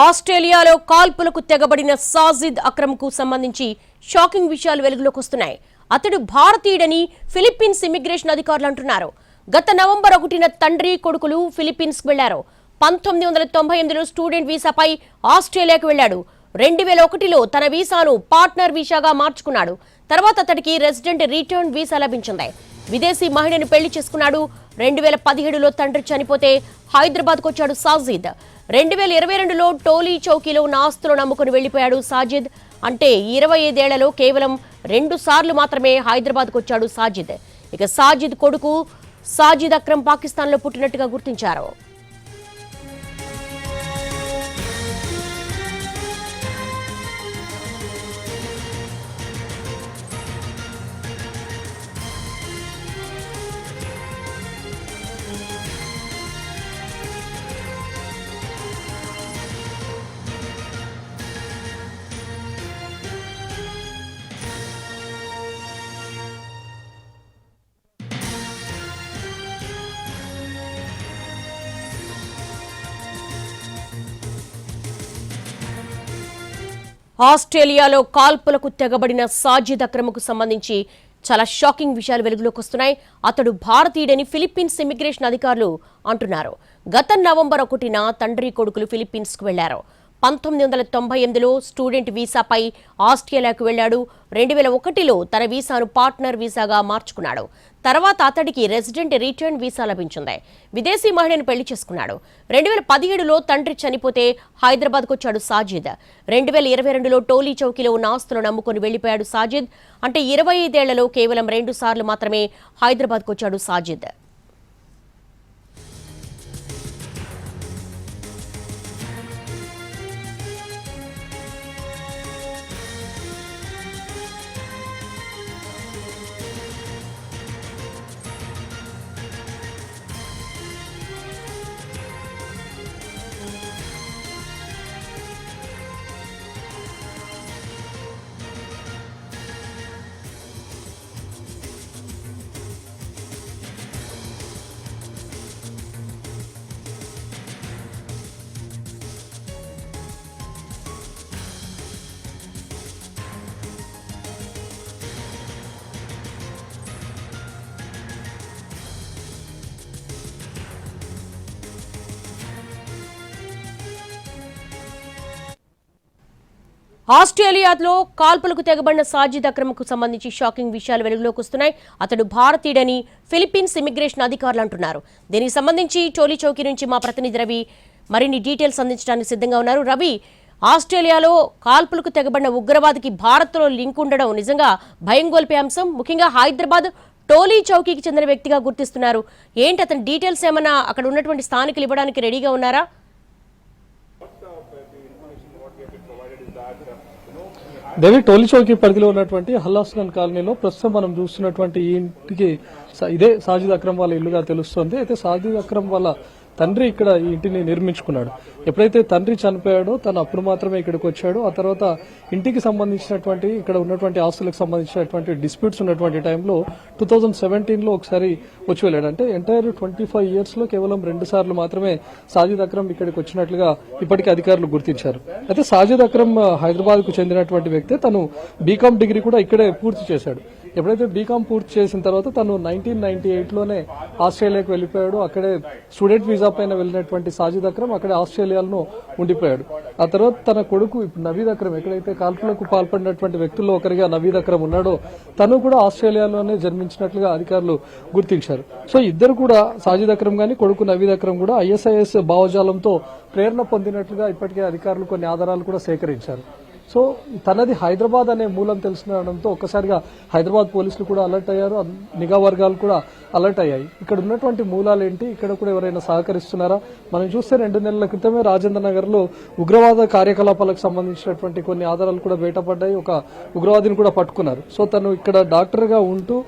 ఆస్ట్రేలియాలో కాల్పులకు తెగబడిన సాజిద్ అక్రమ్కు సంబంధించి షాకింగ్ విషయాలు వెలుగులోకి వస్తున్నాయి. అతడు భారతీయుడని ఫిలిప్పీన్స్ ఇమిగ్రేషన్ అధికారులు అంటున్నారు. గత నవంబర్ 1న తండ్రి కొడుకులు ఫిలిప్పీన్స్ వెళ్లారు. 1998లో స్టూడెంట్ వీసాపై ఆస్ట్రేలియాకు వెళ్లాడు. 2001లో తన వీసాను పార్ట్నర్ వీసాగా మార్చుకున్నాడు. తర్వాత అతడికి రెసిడెంట్ రిటర్న్ వీసా లభించింది. విదేశీ మహిళను పెళ్లి చేసుకున్నాడు. 2017లో తండ్రి చనిపోతే హైదరాబాద్కు వచ్చాడు సాజిద్. 2022లో టోలీ చౌకీలో ఉన్న ఆస్తులను నమ్ముకుని వెళ్లిపోయాడు సాజిద్. అంటే 25 ఏళ్లలో కేవలం 2 సార్లు మాత్రమే హైదరాబాద్కు వచ్చాడు సాజిద్. ఇక సాజిద్ కొడుకు సాజిద్ అక్రమ్ పాకిస్తాన్లో పుట్టినట్టుగా గుర్తించారు. ఆస్ట్రేలియాలో కాల్పులకు తెగబడిన సాజిద్ అక్రమ్కు సంబంధించి చాలా షాకింగ్ విషయాలు వెలుగులోకి వస్తున్నాయి. అతడు భారతీయుడని ఫిలిప్పీన్స్ ఇమిగ్రేషన్ అధికారులు అంటున్నారు. గత నవంబర్ 1న తండ్రి కొడుకులు ఫిలిప్పీన్స్కు వెళ్లారు. 1998లో స్టూడెంట్ వీసాపై ఆస్ట్రేలియాకు వెళ్లాడు. 2001లో తన వీసాను పార్ట్నర్ వీసాగా మార్చుకున్నాడు. తర్వాత అతడికి రెసిడెంట్ రిటర్న్ వీసా లభించింది. విదేశీ మహిళను పెళ్లి చేసుకున్నాడు. 2017లో తండ్రి చనిపోతే హైదరాబాద్కు వచ్చాడు సాజిద్. 2022లో టోలీ చౌకీలో ఉన్న ఆస్తులను నమ్ముకుని వెళ్లిపోయాడు సాజిద్. అంటే 25 ఏళ్లలో కేవలం 2 సార్లు మాత్రమే హైదరాబాద్కు వచ్చాడు సాజిద్. ఆస్ట్రేలియాలో కాల్పులకు తెగబడిన సాజిద్ అక్రమ్కు సంబంధించి షాకింగ్ విషయాలు వెలుగులోకి వస్తున్నాయి. అతడు భారతీయుడని ఫిలిప్పీన్స్ ఇమిగ్రేషన్ అధికారులు అంటున్నారు. దీనికి సంబంధించి టోలీ చౌకీ నుంచి మా ప్రతినిధి రవి మరిన్ని డీటెయిల్స్ అందించడానికి సిద్ధంగా ఉన్నారు. రవి, ఆస్ట్రేలియాలో కాల్పులకు తెగబడిన ఉగ్రవాదికి భారత్లో లింక్ ఉండడం నిజంగా భయం గొల్పే అంశం. ముఖ్యంగా హైదరాబాద్ టోలీ చౌకీకి చెందిన వ్యక్తిగా గుర్తిస్తున్నారు. ఏంటి అతని డీటెయిల్స్ ఏమన్నా అక్కడ ఉన్నటువంటి స్థానికులు ఇవ్వడానికి రెడీగా ఉన్నారా? దేవి, టోలీ చౌకీ పరిధిలో ఉన్నటువంటి హల్లాస్గన్ కాలనీలో ప్రస్తుతం మనం చూస్తున్నటువంటి ఈ ఇంటికి ఇదే సాజిద్ అక్రమ్ వాళ్ళ ఇల్లుగా తెలుస్తోంది. అయితే సాజిద్ అక్రమ్ వాళ్ళ తండ్రి ఇక్కడ ఈ ఇంటిని నిర్మించుకున్నాడు. ఎప్పుడైతే తండ్రి చనిపోయాడో తను అప్పుడు మాత్రమే ఇక్కడికి వచ్చాడు. ఆ తర్వాత ఇంటికి సంబంధించినటువంటి ఇక్కడ ఉన్నటువంటి ఆస్తులకు సంబంధించినటువంటి డిస్ప్యూట్స్ ఉన్నటువంటి టైంలో 2017లో ఒకసారి వచ్చి వెళ్ళాడు. అంటే ఎంటైర్ 25 yearsలో కేవలం 2 సార్లు మాత్రమే సాజిద్ అక్రమ్ ఇక్కడికి వచ్చినట్లుగా ఇప్పటికీ అధికారులు గుర్తించారు. అయితే సాజిద్ అక్రమ్ హైదరాబాద్ కు చెందినటువంటి వ్యక్తి. తను బీకామ్ డిగ్రీ కూడా ఇక్కడే పూర్తి చేశాడు. ఎప్పుడైతే బీకామ్ పూర్తి చేసిన తర్వాత తను 1998లోనే ఆస్ట్రేలియాకు వెళ్లిపోయాడు. అక్కడే స్టూడెంట్ వీసా పైన వెళ్ళినటువంటి సాజిద్ అక్రమ్ అక్కడే ఆస్ట్రేలియాలో ఉండిపోయాడు. ఆ తర్వాత తన కొడుకు ఇప్పుడు నవీద్ అక్రమ్, ఎక్కడైతే కాల్పులకు పాల్పడినటువంటి వ్యక్తుల్లో ఒకరిగా నవీద్ అక్రమ్ ఉన్నాడో తను కూడా ఆస్ట్రేలియాలోనే జన్మించినట్లుగా అధికారులు గుర్తించారు. సో ఇద్దరు కూడా సాజిద్ అక్రమ్ గాని కొడుకు నవీద్ అక్రమ్ కూడా ISIS భావజాలంతో ప్రేరణ పొందినట్లుగా ఇప్పటికే అధికారులు కొన్ని ఆధారాలు కూడా సేకరించారు. సో తనది హైదరాబాద్ అనే మూలం తెలుసుకోవడంతో ఒక్కసారిగా హైదరాబాద్ పోలీసులు కూడా అలర్ట్ అయ్యారు. నిఘా వర్గాలు కూడా అలర్ట్ అయ్యాయి. ఇక్కడ ఉన్నటువంటి మూలాలు ఏంటి, ఇక్కడ కూడా ఎవరైనా సహకరిస్తున్నారా? మనం చూస్తే 2 నెలల క్రితమే రాజేంద్ర నగర్ లో ఉగ్రవాద కార్యకలాపాలకు సంబంధించినటువంటి కొన్ని ఆధారాలు కూడా బయటపడ్డాయి. ఒక ఉగ్రవాదిని కూడా పట్టుకున్నారు. సో తను ఇక్కడ డాక్టర్ గా ఉంటూ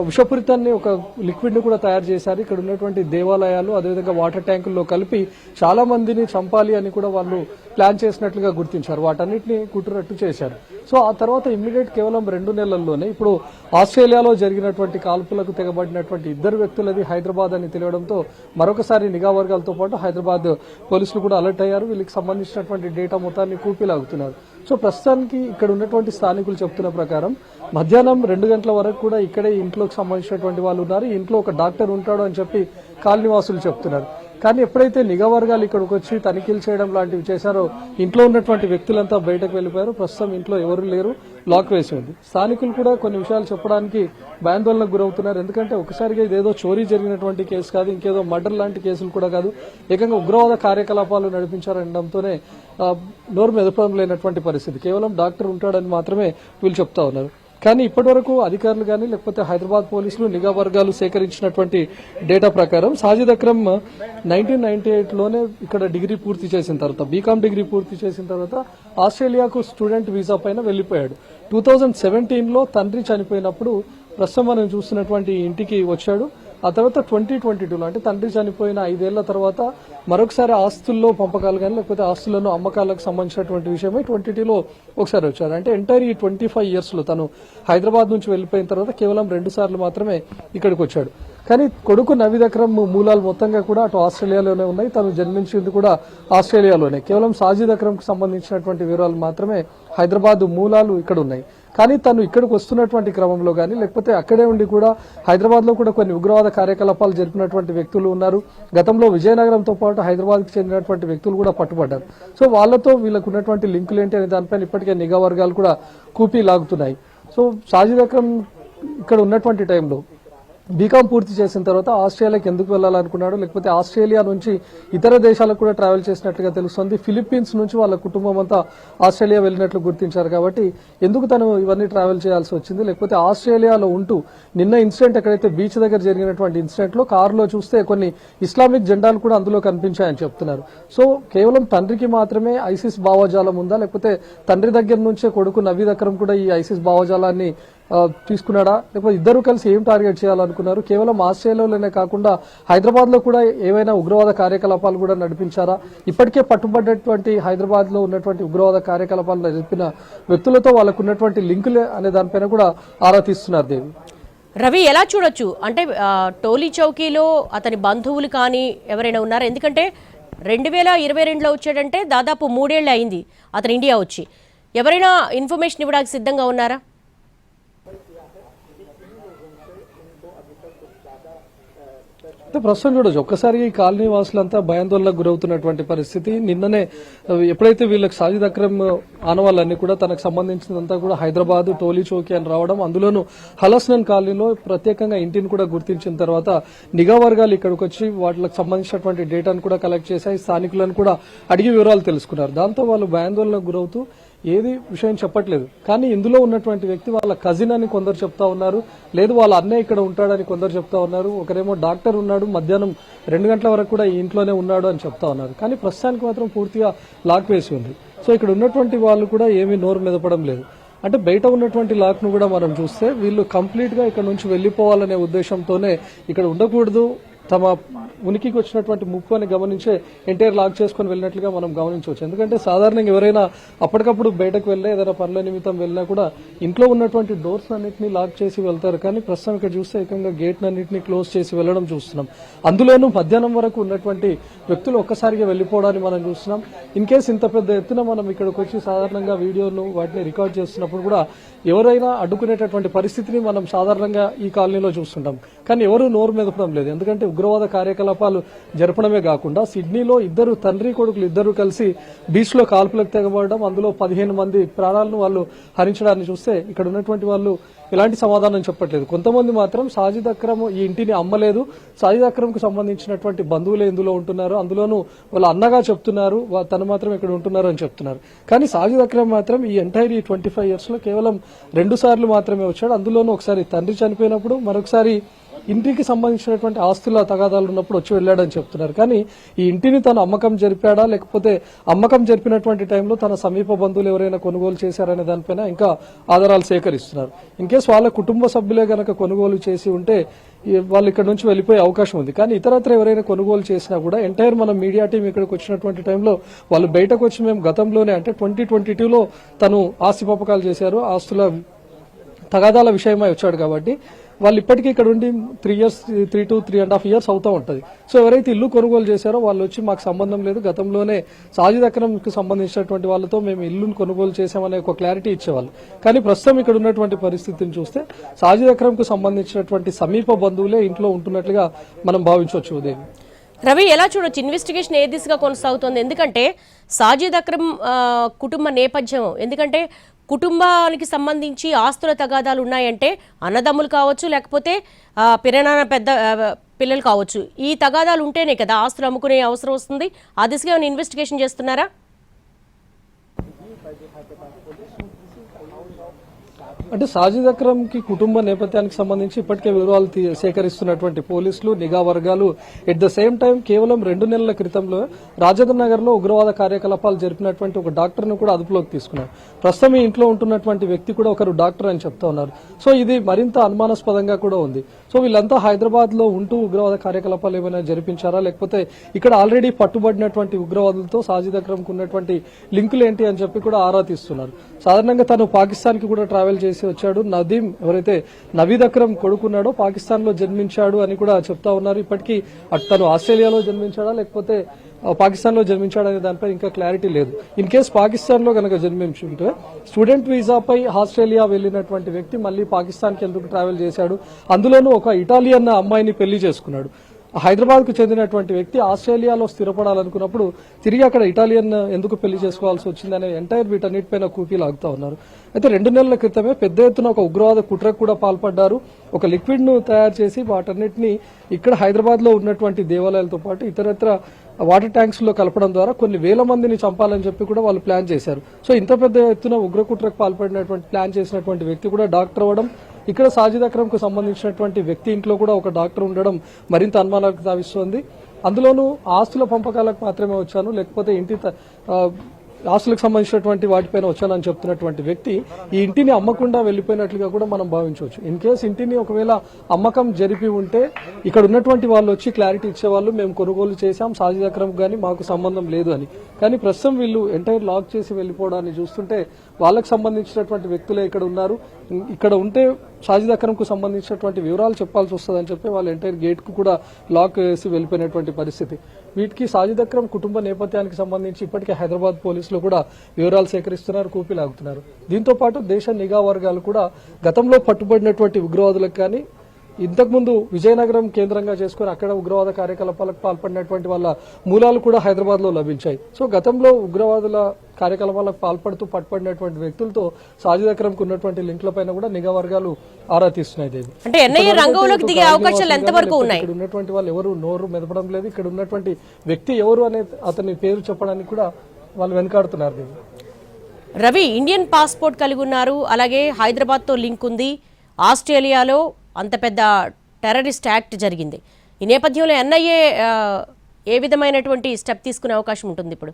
విషపూరితాన్ని ఒక లిక్విడ్ ని కూడా తయారు చేశారు. ఇక్కడ ఉన్నటువంటి దేవాలయాలు అదేవిధంగా వాటర్ ట్యాంకుల్లో కలిపి చాలా మందిని చంపాలి అని కూడా వాళ్ళు ప్లాన్ చేసినట్లుగా గుర్తించారు. వాటన్నిటిని కుట్రట్టు చేశారు. సో ఆ తర్వాత ఇమ్మీడియట్ కేవలం 2 నెలల్లోనే ఇప్పుడు ఆస్ట్రేలియాలో జరిగినటువంటి కాల్పులకు తెగబడినటువంటి ఇద్దరు వ్యక్తులది హైదరాబాద్ అని తెలియడంతో మరొకసారి నిఘా వర్గాలతో పాటు హైదరాబాద్ పోలీసులు కూడా అలర్ట్ అయ్యారు. వీళ్ళకి సంబంధించినటువంటి డేటా మొత్తాన్ని కూపీలాగుతున్నారు. సో ప్రస్తుతానికి ఇక్కడ ఉన్నటువంటి స్థానికులు చెప్తున్న ప్రకారం మధ్యాహ్నం 2 గంటల వరకు కూడా ఇక్కడే ఇంట్లోకి సంబంధించినటువంటి వాళ్ళు ఉన్నారు. ఇంట్లో ఒక డాక్టర్ ఉంటాడు అని చెప్పి కాలనీవాసులు చెప్తున్నారు. కానీ ఎప్పుడైతే నిఘా వర్గాలు ఇక్కడికి వచ్చి తనిఖీలు చేయడం లాంటివి చేశారో ఇంట్లో ఉన్నటువంటి వ్యక్తులంతా బయటకు వెళ్లిపోయారు. ప్రస్తుతం ఇంట్లో ఎవరు లేరు, లాక్ వేసి ఉంది. స్థానికులు కూడా కొన్ని విషయాలు చెప్పడానికి భయాందోళనకు గురవుతున్నారు. ఎందుకంటే ఒకసారిగా ఇదేదో చోరీ జరిగినటువంటి కేసు కాదు, ఇంకేదో మర్డర్ లాంటి కేసులు కూడా కాదు, ఏకంగా ఉగ్రవాద కార్యకలాపాలు నడిపించారనడంతోనే నోరు మెదపడం లేనటువంటి పరిస్థితి. కేవలం డాక్టర్ ఉంటాడని మాత్రమే వీళ్ళు చెప్తా ఉన్నారు. కానీ ఇప్పటివరకు అధికారులు కానీ లేకపోతే హైదరాబాద్ పోలీసులు నిఘా వర్గాలు సేకరించినటువంటి డేటా ప్రకారం సాజిద్ అక్రమ్ 1998లోనే ఇక్కడ డిగ్రీ పూర్తి చేసిన తర్వాత, బీకామ్ డిగ్రీ పూర్తి చేసిన తర్వాత ఆస్ట్రేలియాకు స్టూడెంట్ వీసా పైన వెళ్లిపోయాడు. 2017లో తండ్రి చనిపోయినప్పుడు ప్రస్తుతం మనం చూస్తున్నటువంటి ఇంటికి వచ్చాడు. ఆ తర్వాత 2022లో అంటే తండ్రి చనిపోయిన 5 ఏళ్ల తర్వాత మరొకసారి ఆస్తుల్లో పంపకాలు కానీ లేకపోతే ఆస్తులను అమ్మకాలకు సంబంధించినటువంటి విషయమై 2022లో ఒకసారి వచ్చారు. అంటే ఎంటైర్ ఈ 25 ఇయర్స్లో తను హైదరాబాద్ నుంచి వెళ్లిపోయిన తర్వాత కేవలం 2 సార్లు మాత్రమే ఇక్కడికి వచ్చాడు. కానీ కొడుకు నవీద్ అక్రమ్ మూలాలు మొత్తంగా కూడా అటు ఆస్ట్రేలియాలోనే ఉన్నాయి. తను జన్మించింది కూడా ఆస్ట్రేలియాలోనే. కేవలం సాజిద్ అక్రమ్ కు సంబంధించినటువంటి వివరాలు మాత్రమే హైదరాబాద్ మూలాలు ఇక్కడ ఉన్నాయి. కానీ తను ఇక్కడికి వస్తున్నటువంటి క్రమంలో కానీ లేకపోతే అక్కడే ఉండి కూడా హైదరాబాద్ లో కూడా కొన్ని ఉగ్రవాద కార్యకలాపాలు జరిపినటువంటి వ్యక్తులు ఉన్నారు. గతంలో విజయనగరంతో పాటు హైదరాబాద్ కి చెందినటువంటి వ్యక్తులు కూడా పట్టుబడ్డారు. సో వాళ్ళతో వీళ్ళకు ఉన్నటువంటి లింకులు ఏంటి అనే దానిపైన ఇప్పటికే నిఘా వర్గాలు కూడా కూపీ లాగుతున్నాయి. సో సాజిద్ అక్రమ్ ఇక్కడ ఉన్నటువంటి టైంలో బీకామ్ పూర్తి చేసిన తర్వాత ఆస్ట్రేలియాకి ఎందుకు వెళ్లాలనుకున్నాడు, లేకపోతే ఆస్ట్రేలియా నుంచి ఇతర దేశాలకు కూడా ట్రావెల్ చేసినట్లుగా తెలుస్తుంది. ఫిలిప్పీన్స్ నుంచి వాళ్ళ కుటుంబం అంతా ఆస్ట్రేలియా వెళ్ళినట్లు గుర్తించారు. కాబట్టి ఎందుకు తను ఇవన్నీ ట్రావెల్ చేయాల్సి వచ్చింది, లేకపోతే ఆస్ట్రేలియాలో ఉంటూ నిన్న ఇన్సిడెంట్ ఎక్కడైతే బీచ్ దగ్గర జరిగినటువంటి ఇన్సిడెంట్ లో కారులో చూస్తే కొన్ని ఇస్లామిక్ జెండాలు కూడా అందులో కనిపించాయని చెప్తున్నారు. సో కేవలం తండ్రికి మాత్రమే ఐసిస్ భావజాలం ఉందా, లేకపోతే తండ్రి దగ్గర నుంచే కొడుకు నవీద్ అక్రమ్ కూడా ఈ ఐసిస్ భావజాలాన్ని తీసుకున్నాడా, లేకపోతే ఇద్దరు కలిసి ఏం టార్గెట్ చేయాలనుకున్నారు? కేవలం ఆస్ట్రేలియాలోనే కాకుండా హైదరాబాద్ లో కూడా ఏవైనా ఉగ్రవాద కార్యకలాపాలు కూడా నడిపించారా? ఇప్పటికే పట్టుబడ్డటువంటి హైదరాబాద్ లో ఉన్నటువంటి ఉగ్రవాద కార్యకలాపాలు నడిపిన వ్యక్తులతో వాళ్ళకు ఉన్నటువంటి లింకులే అనే దానిపైన కూడా ఆరా తీస్తున్నారు. దేవి, రవి, ఎలా చూడొచ్చు అంటే టోలీ చౌకీలో అతని బంధువులు కానీ ఎవరైనా ఉన్నారా? ఎందుకంటే 2022లో వచ్చాడంటే దాదాపు 3 ఏళ్ళు అయింది అతను ఇండియా వచ్చి. ఎవరైనా ఇన్ఫర్మేషన్ ఇవ్వడానికి సిద్ధంగా ఉన్నారా? ప్రస్తుతం చూడొచ్చు, ఒక్కసారి ఈ కాలనీ వాసులంతా భయాందోళనకు గురవుతున్నటువంటి పరిస్థితి. నిన్ననే ఎప్పుడైతే వీళ్ళకి సాజిద్ అక్రమ్ ఆనవాళ్ళన్నీ కూడా తనకు సంబంధించినంతా కూడా హైదరాబాద్ టోలీ చౌకీ అని రావడం, అందులోనూ హలస్నన్ కాలనీలో ప్రత్యేకంగా ఇంటిని కూడా గుర్తించిన తర్వాత నిఘా వర్గాలు ఇక్కడికి వచ్చి వాటికి సంబంధించినటువంటి డేటాను కూడా కలెక్ట్ చేశాయి. స్థానికులను కూడా అడిగి వివరాలు తెలుసుకున్నారు. దాంతో వాళ్ళు భయాందోళనకు గురవుతూ ఏది విషయం చెప్పట్లేదు. కానీ ఇందులో ఉన్నటువంటి వ్యక్తి వాళ్ళ కజిన్ అని కొందరు చెప్తా ఉన్నారు, లేదు వాళ్ళ అన్నయ్య ఇక్కడ ఉంటాడని కొందరు చెప్తా ఉన్నారు. ఒకరేమో డాక్టర్ ఉన్నాడు, మధ్యాహ్నం 2 గంటల వరకు కూడా ఈ ఇంట్లోనే ఉన్నాడు అని చెప్తా ఉన్నారు. కానీ ప్రస్తుతానికి మాత్రం పూర్తిగా లాక్ వేసి ఉంది. సో ఇక్కడ ఉన్నటువంటి వాళ్ళు కూడా ఏమీ నోరు మెదపడం లేదు. అంటే బయట ఉన్నటువంటి లాక్ ను కూడా మనం చూస్తే వీళ్ళు కంప్లీట్ గా ఇక్కడ నుంచి వెళ్లిపోవాలనే ఉద్దేశంతోనే ఇక్కడ ఉండకూడదు, తమ ఉనికికి వచ్చినటువంటి ముప్పు అని గమనించే ఎంటైర్ లాక్ చేసుకుని వెళ్ళినట్లుగా మనం గమనించవచ్చు. ఎందుకంటే సాధారణంగా ఎవరైనా అప్పటికప్పుడు బయటకు వెళ్ళే ఏదైనా పనుల నిమిత్తం వెళ్ళినా కూడా ఇంట్లో ఉన్నటువంటి డోర్స్ అన్నింటినీ లాక్ చేసి వెళ్తారు. కానీ ప్రస్తుతం ఇక్కడ చూస్తే ఏకంగా గేట్ అన్నింటినీ క్లోజ్ చేసి వెళ్లడం చూస్తున్నాం. అందులోనూ మధ్యాహ్నం వరకు ఉన్నటువంటి వ్యక్తులు ఒక్కసారిగా వెళ్లిపోవడాన్ని మనం చూస్తున్నాం. ఇన్ కేసు ఇంత పెద్ద ఎత్తున మనం ఇక్కడికి వచ్చి సాధారణంగా వీడియోను వాటిని రికార్డ్ చేస్తున్నప్పుడు కూడా ఎవరైనా అడ్డుకునేటటువంటి పరిస్థితిని మనం సాధారణంగా ఈ కాలనీలో చూస్తుంటాం. కానీ ఎవరు నోరు మెదపడం లేదు. ఎందుకంటే ఉగ్రవాద కార్యకలాపాలు జరపడమే కాకుండా సిడ్నీలో ఇద్దరు తండ్రి కొడుకులు ఇద్దరు కలిసి బీచ్ లో కాల్పులకు తెగబడడం, అందులో 15 మంది ప్రాణాలను వాళ్ళు హరించడాన్ని చూస్తే ఇక్కడ ఉన్నటువంటి వాళ్ళు ఎలాంటి సమాధానం చెప్పట్లేదు. కొంతమంది మాత్రం సాజిద్ అక్రమ్ ఈ ఇంటిని అమ్మలేదు, సాజిద్ అక్రమ్ కు సంబంధించినటువంటి బంధువులే ఇందులో ఉంటున్నారు, అందులోనూ వాళ్ళ అన్నగా చెప్తున్నారు, తను మాత్రం ఇక్కడ ఉంటున్నారు అని చెప్తున్నారు. కానీ సాజిద్ అక్రమ్ మాత్రం ఈ ఎంటైర్ 25 ఇయర్స్ లో కేవలం 2 సార్లు మాత్రమే వచ్చాడు. అందులోనూ ఒకసారి తండ్రి చనిపోయినప్పుడు, మరొకసారి ఇంటికి సంబంధించినటువంటి ఆస్తుల తగాదాలు ఉన్నప్పుడు వచ్చి వెళ్ళాడని చెప్తున్నారు. కానీ ఈ ఇంటిని తను అమ్మకం జరిపాడా, లేకపోతే అమ్మకం జరిపినటువంటి టైంలో తన సమీప బంధువులు ఎవరైనా కొనుగోలు చేశారనే దానిపైన ఇంకా ఆధారాలు సేకరిస్తున్నారు. ఇన్ కేసు వాళ్ళ కుటుంబ సభ్యులే గనక కొనుగోలు చేసి ఉంటే వాళ్ళు ఇక్కడ నుంచి వెళ్ళిపోయే అవకాశం ఉంది. కానీ ఇతరత్ర ఎవరైనా కొనుగోలు చేసినా కూడా ఎంటైర్ మన మీడియా టీం ఇక్కడికి వచ్చినటువంటి టైంలో వాళ్ళు బయటకు వచ్చి మేము గతంలోనే అంటే 2022లో తను ఆస్తి పంపకాలు చేశారు, ఆస్తుల తగాదాల విషయమై వచ్చాడు కాబట్టి వాళ్ళు ఇప్పటికీ ఇక్కడ ఉండి 3 to 3.5 years అవుతూ ఉంటుంది. సో ఎవరైతే ఇల్లు కొనుగోలు చేశారో వాళ్ళు వచ్చి మాకు సంబంధం లేదు, గతంలోనే సాజిద్ అక్రమ్కి సంబంధించినటువంటి వాళ్ళతో మేము ఇల్లును కొనుగోలు చేశామనే ఒక క్లారిటీ ఇచ్చేవాళ్ళు. కానీ ప్రస్తుతం ఇక్కడ ఉన్నటువంటి పరిస్థితిని చూస్తే సాజిద్ అక్రమ్కు సంబంధించినటువంటి సమీప బంధువులే ఇంట్లో ఉంటున్నట్లుగా మనం భావించవచ్చు. ఉదయం రవి, ఎలా చూడొచ్చు ఇన్వెస్టిగేషన్ ఏ దిశగా కొనసాగుతోంది? ఎందుకంటే సాజిద్ అక్రమ్ కుటుంబ నేపథ్యం, ఎందుకంటే కుటుంబానికి సంబంధించి ఆస్తుల తగాదాలు ఉన్నాయంటే అన్నదమ్ములు కావచ్చు, లేకపోతే పిల్లనాన్న పెద్ద పిల్లలు కావచ్చు, ఈ తగాదాలు ఉంటేనే కదా ఆస్తులు అమ్ముకునే అవసరం వస్తుంది. ఆ దిశగా ఏమైనా ఇన్వెస్టిగేషన్ చేస్తున్నారా? అంటే సాజిద్ అక్రమ్ కి కుటుంబ నేపథ్యానికి సంబంధించి ఇప్పటికే వివరాలు సేకరిస్తున్నటువంటి పోలీసులు, నిఘా వర్గాలు ఎట్ ద సేమ్ టైం కేవలం 2 నెలల క్రితంలో రాజేంద్ర నగర్ లో ఉగ్రవాద కార్యకలాపాలు జరిపినటువంటి ఒక డాక్టర్ ను కూడా అదుపులోకి తీసుకున్నారు. ప్రస్తుతం ఈ ఇంట్లో ఉంటున్నటువంటి వ్యక్తి కూడా ఒకరు డాక్టర్ అని చెప్తా ఉన్నారు. సో ఇది మరింత అనుమానాస్పదంగా కూడా ఉంది. సో వీళ్ళంతా హైదరాబాద్ లో ఉంటూ ఉగ్రవాద కార్యకలాపాలు ఏమైనా జరిపించారా, లేకపోతే ఇక్కడ ఆల్రెడీ పట్టుబడినటువంటి ఉగ్రవాదులతో సాజిద్ అక్రమ్ కు ఉన్నటువంటి లింకులు ఏంటి అని చెప్పి కూడా ఆరా తీస్తున్నారు. సాధారణంగా తను పాకిస్తాన్ కి కూడా ట్రావెల్ చేసి వచ్చాడు. నదీం ఎవరైతే నవీద్ అక్రమ్ కొడుకున్నాడో పాకిస్తాన్ లో జన్మించాడు అని కూడా చెప్తా ఉన్నారు. ఇప్పటికీ తను ఆస్ట్రేలియాలో జన్మించాడా లేకపోతే పాకిస్తాన్ లో జన్మించాడనే దానిపై ఇంకా క్లారిటీ లేదు. ఇన్ కేస్ పాకిస్తాన్ లో కనుక జన్మించుంటే స్టూడెంట్ వీసాపై ఆస్ట్రేలియా వెళ్లినటువంటి వ్యక్తి మళ్ళీ పాకిస్తాన్ కి ఎందుకు ట్రావెల్ చేశాడు? అందులోనూ ఒక ఇటాలియన్ అమ్మాయిని పెళ్లి చేసుకున్నాడు. హైదరాబాద్ కు చెందినటువంటి వ్యక్తి ఆస్ట్రేలియాలో స్థిరపడాలనుకున్నప్పుడు తిరిగి అక్కడ ఇటాలియన్ ఎందుకు పెళ్లి చేసుకోవాల్సి వచ్చిందనే ఎంటైర్ వీటన్నిటిపైన కూకీ లాగుతా ఉన్నారు. అయితే 2 నెలల క్రితమే పెద్ద ఎత్తున ఒక ఉగ్రవాద కుట్రకు కూడా పాల్పడ్డారు. ఒక లిక్విడ్ ను తయారు చేసి వాటన్నిటిని ఇక్కడ హైదరాబాద్ లో ఉన్నటువంటి దేవాలయాలతో పాటు ఇతరత్ర వాటర్ ట్యాంక్స్ లో కలపడం ద్వారా కొన్ని వేల మందిని చంపాలని చెప్పి కూడా వాళ్ళు ప్లాన్ చేశారు. సో ఇంత పెద్ద ఎత్తున ఉగ్ర కుట్రకు పాల్పడినటువంటి ప్లాన్ చేసినటువంటి వ్యక్తి కూడా డాక్టర్ అవ్వడం, ఇక్కడ సాజిద్ అక్రమ్ కు సంబంధించినటువంటి వ్యక్తి ఇంట్లో కూడా ఒక డాక్టర్ ఉండడం మరింత అనుమానాలకు తావిస్తోంది. అందులోనూ ఆస్తుల పంపకాలకు మాత్రమే వచ్చాను, లేకపోతే ఇంటి ఆస్తులకు సంబంధించినటువంటి వాటిపైన వచ్చానని చెప్తున్నటువంటి వ్యక్తి ఈ ఇంటిని అమ్మకుండా వెళ్లిపోయినట్లుగా కూడా మనం భావించవచ్చు. ఇన్ కేసు ఇంటిని ఒకవేళ అమ్మకం జరిపి ఉంటే ఇక్కడ ఉన్నటువంటి వాళ్ళు వచ్చి క్లారిటీ ఇచ్చేవాళ్ళు, మేము కొనుగోలు చేశాం, సాజిద్ అక్రమ్ గానీ మాకు సంబంధం లేదు అని. కానీ ప్రస్తుతం వీళ్ళు ఎంటైర్ లాక్ చేసి వెళ్లిపోవడాన్ని చూస్తుంటే వాళ్ళకు సంబంధించినటువంటి వ్యక్తులే ఇక్కడ ఉన్నారు, ఇక్కడ ఉంటే సాజిద్ అక్రమ్ కు సంబంధించినటువంటి వివరాలు చెప్పాల్సి వస్తుందని చెప్పి వాళ్ళు ఎంటైర్ గేట్ కు కూడా లాక్ వేసి వెళ్లిపోయినటువంటి పరిస్థితి. వీటికి సాజిద్ అక్రమ్ కుటుంబ నేపథ్యానికి సంబంధించి ఇప్పటికే హైదరాబాద్ పోలీసులు కూడా వివరాలు సేకరిస్తున్నారు, కూపీలాగుతున్నారు. దీంతో పాటు దేశ నిఘా వర్గాలు కూడా గతంలో పట్టుబడినటువంటి ఉగ్రవాదులకు కానీ ఇంతకుముందు విజయనగరం కేంద్రంగా చేసుకుని అక్కడ ఉగ్రవాద కార్యకలాపాలకు పాల్పడినటువంటి వాళ్ళ మూలాలు కూడా హైదరాబాద్ లో లభించాయి. సో గతంలో ఉగ్రవాదుల కార్యకలాపాలకు పాల్పడుతూ పట్టుబడినటువంటి వ్యక్తులతో సాజిద్ అక్రమ్ కు ఉన్నటువంటి లింకులపైన కూడా నిఘా వర్గాలు ఆరా తీస్తున్నాయి. అంటే ఎన్ఐఏ రంగంలోకి దిగే అవకాశాలు ఎంతవరకు ఉన్నాయి? ఇక్కడ ఉన్నటువంటి వాళ్ళు ఎవరు నోరు మెదపడం లేదు. ఇక్కడ ఉన్నటువంటి వ్యక్తి ఎవరు అనే అతని పేరు చెప్పడానికి కూడా వాళ్ళు వెనకాడుతున్నారు. రవి, ఇండియన్ పాస్పోర్ట్ కలిగి ఉన్నారు, అలాగే హైదరాబాద్ తో లింక్ ఉంది, ఆస్ట్రేలియాలో అంత పెద్ద టెర్రరిస్ట్ యాక్ట్ జరిగింది. ఈ నేపథ్యంలో ఎన్ఐఏ ఏ విధమైనటువంటి స్టెప్ తీసుకునే అవకాశం ఉంటుంది ఇప్పుడు?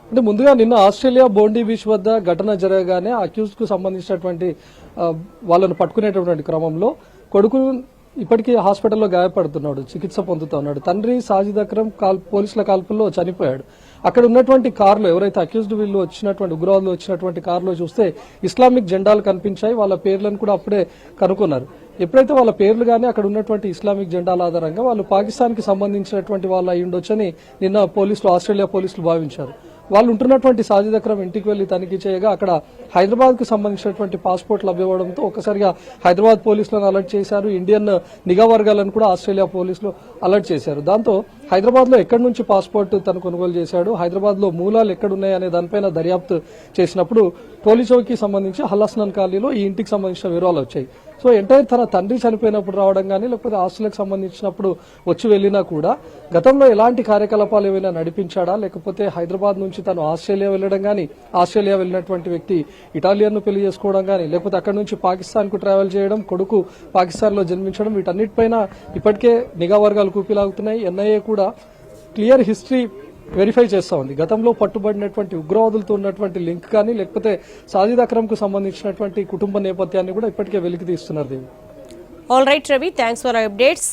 అంటే ముందుగా నిన్న ఆస్ట్రేలియా బోండీ బీచ్ వద్ద ఘటన జరగగానే అక్యూజ్ కు సంబంధించినటువంటి వాళ్ళను పట్టుకునేటటువంటి క్రమంలో కొడుకు ఇప్పటికీ హాస్పిటల్లో గాయపడుతున్నాడు, చికిత్స పొందుతున్నాడు. తండ్రి సాజిద్ అక్రమ్ పోలీసుల కాల్పుల్లో చనిపోయాడు. అక్కడ ఉన్నటువంటి కారులో ఎవరైతే అక్యూజ్డ్ వీళ్ళు వచ్చినటువంటి ఉగ్రవాదులు వచ్చినటువంటి కారులో చూస్తే ఇస్లామిక్ జెండాలు కనిపించాయి. వాళ్ళ పేర్లను కూడా అప్పుడే కనుక్కున్నారు. ఎప్పుడైతే వాళ్ళ పేర్లు కానీ అక్కడ ఉన్నటువంటి ఇస్లామిక్ జెండాల ఆధారంగా వాళ్ళు పాకిస్తాన్ కి సంబంధించినటువంటి వాళ్ళు అయి ఉండొచ్చని నిన్న పోలీసులు, ఆస్ట్రేలియా పోలీసులు భావించారు. వాళ్ళు ఉంటున్నటువంటి సాజిద్ అక్రమ్ ఇంటికి వెళ్లి తనిఖీ చేయగా అక్కడ హైదరాబాద్ కు సంబంధించినటువంటి పాస్పోర్ట్ లభ్యమవడంతో ఒక్కసారిగా హైదరాబాద్ పోలీసులను అలర్ట్ చేశారు. ఇండియన్ నిఘా వర్గాలను కూడా ఆస్ట్రేలియా పోలీసులు అలర్ట్ చేశారు. దాంతో హైదరాబాద్ లో ఎక్కడి నుంచి పాస్పోర్ట్ తను కొనుగోలు చేశాడు, హైదరాబాద్ లో మూలాలు ఎక్కడున్నాయనే దానిపైన దర్యాప్తు చేసినప్పుడు టోలీ చౌకీకి సంబంధించి హల్లాస్నన్ కాలనీలో ఈ ఇంటికి సంబంధించిన వివరాలు వచ్చాయి. సో ఎంటైర్ తన తండ్రి చనిపోయినప్పుడు రావడం కానీ లేకపోతే ఆస్తులకు సంబంధించినప్పుడు వచ్చి వెళ్ళినా కూడా గతంలో ఎలాంటి కార్యకలాపాలు ఏమైనా నడిపించాడా, లేకపోతే హైదరాబాద్ నుంచి తను ఆస్ట్రేలియా వెళ్ళడం కానీ, ఆస్ట్రేలియా వెళ్ళినటువంటి వ్యక్తి ఇటాలియన్ ను పెళ్లి చేసుకోవడం కానీ, లేకపోతే అక్కడ నుంచి పాకిస్తాన్ కు ట్రావెల్ చేయడం, కొడుకు పాకిస్తాన్ లో జన్మించడం, వీటన్నిటిపైన ఇప్పటికే నిఘా వర్గాలు కూపిలాగుతున్నాయి. ఎన్ఐఏ కూడా క్లియర్ హిస్టరీ వెరిఫై చేస్తా ఉంది. గతంలో పట్టుబడినటువంటి ఉగ్రవాదులతో ఉన్నటువంటి లింక్ కానీ, లేకపోతే సాజిద్ అక్రమ్ కు సంబంధించినటువంటి కుటుంబ నేపథ్యాన్ని కూడా ఇప్పటికే వెలికి తీస్తున్నారు. All right Ravi, thanks for updates.